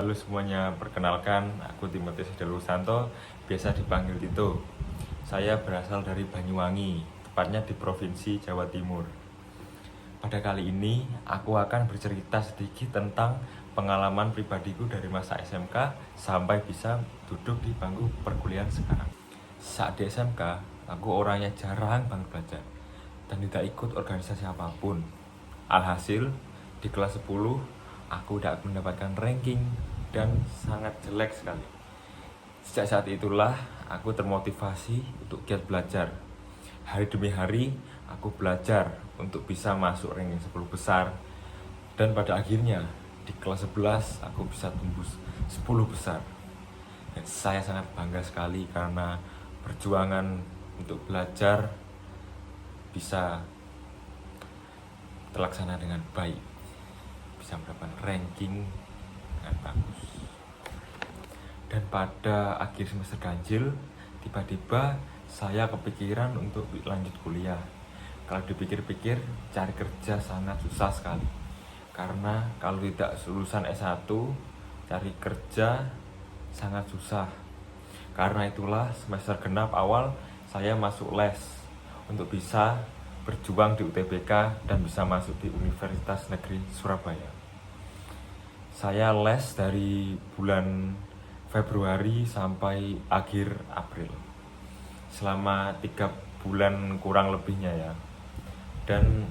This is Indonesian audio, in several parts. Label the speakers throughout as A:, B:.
A: Halo semuanya, perkenalkan aku Timotius Santo, biasa dipanggil Tito. Saya berasal dari Banyuwangi, tepatnya di Provinsi Jawa Timur. Pada kali ini, aku akan bercerita sedikit tentang pengalaman pribadiku dari masa SMK sampai bisa duduk di bangku perkuliahan sekarang. Saat di SMK, aku orangnya jarang banget belajar dan tidak ikut organisasi apapun. Alhasil, di kelas 10, aku tidak mendapatkan ranking dan sangat jelek sekali. Sejak saat itulah aku termotivasi untuk giat belajar. Hari demi hari aku belajar untuk bisa masuk ranking 10 besar. Dan pada akhirnya di kelas 11 aku bisa tembus 10 besar. Dan saya sangat bangga sekali karena perjuangan untuk belajar bisa terlaksana dengan baik, bisa mendapatkan ranking dengan bagus. Dan pada akhir semester ganjil, tiba-tiba saya kepikiran untuk lanjut kuliah. Kalau dipikir-pikir, cari kerja sangat susah sekali. Karena kalau tidak lulusan S1, cari kerja sangat susah. Karena itulah semester genap awal saya masuk les untuk bisa berjuang di UTBK dan bisa masuk di Universitas Negeri Surabaya. Saya les dari bulan Februari sampai akhir April, selama 3 bulan kurang lebihnya ya. Dan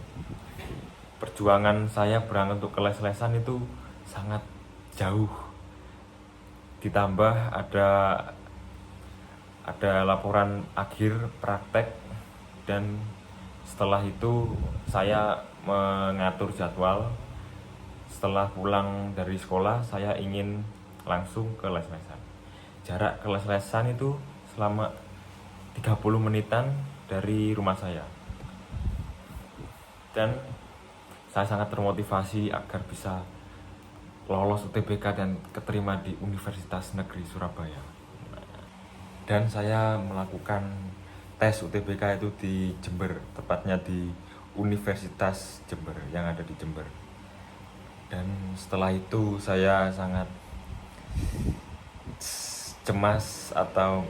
A: perjuangan saya berangkat untuk ke les-lesan itu sangat jauh. Ditambah ada laporan akhir praktek, dan setelah itu saya mengatur jadwal. Setelah pulang dari sekolah, saya ingin langsung ke les-lesan. Jarak ke les-lesan itu selama 30 menitan dari rumah saya. Dan saya sangat termotivasi agar bisa lolos UTBK dan keterima di Universitas Negeri Surabaya. Dan saya melakukan tes UTBK itu di Jember, tepatnya di Universitas Jember yang ada di Jember. Dan setelah itu saya sangat cemas atau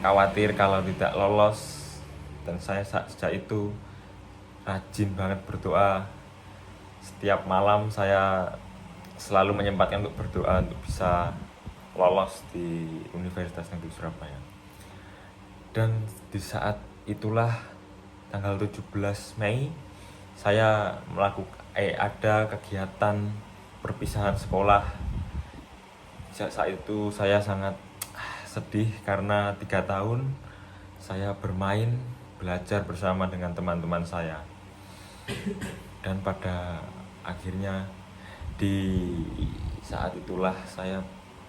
A: khawatir kalau tidak lolos. Dan saya sejak itu rajin banget berdoa. Setiap malam saya selalu menyempatkan untuk berdoa untuk bisa lolos di Universitas Negeri Surabaya. Dan di saat itulah tanggal 17 Mei saya ada kegiatan perpisahan sekolah. Saat itu saya sangat sedih karena 3 tahun saya bermain, belajar bersama dengan teman-teman saya. Dan pada akhirnya di saat itulah saya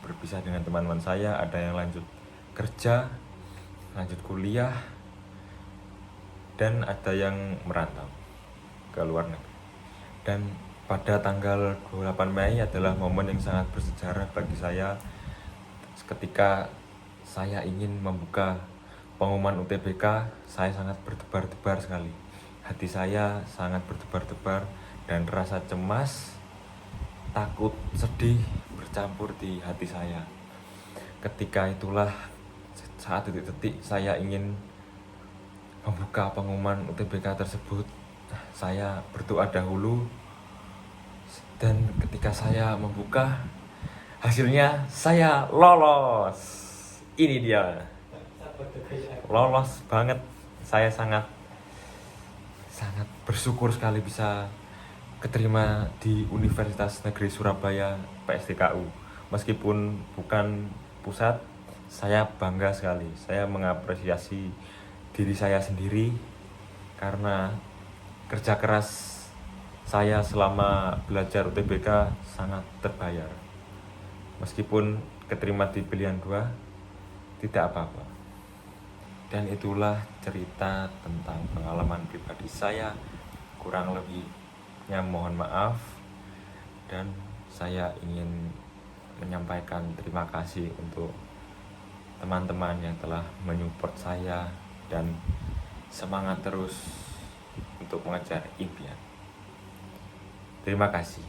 A: berpisah dengan teman-teman saya. Ada yang lanjut kerja, lanjut kuliah, dan ada yang merantau ke luar negeri. Dan pada tanggal 28 Mei adalah momen yang sangat bersejarah bagi saya, ketika saya ingin membuka pengumuman UTBK. Saya sangat berdebar-debar sekali. Hati saya sangat berdebar-debar dan rasa cemas, takut, sedih bercampur di hati saya. Ketika itulah saat detik-detik saya ingin membuka pengumuman UTBK tersebut. Saya berdoa dahulu, dan ketika saya membuka, hasilnya saya lolos. Ini dia, lolos banget. Saya sangat bersyukur sekali bisa keterima di Universitas Negeri Surabaya PSTKU. Meskipun bukan pusat, saya bangga sekali. Saya mengapresiasi diri saya sendiri karena kerja keras saya selama belajar UTBK sangat terbayar. Meskipun keterima di pilihan 2, tidak apa-apa. Dan itulah cerita tentang pengalaman pribadi saya. Kurang lebihnya mohon maaf, dan saya ingin menyampaikan terima kasih untuk teman-teman yang telah menyupport saya dan semangat terus untuk mengejar impian. Terima kasih.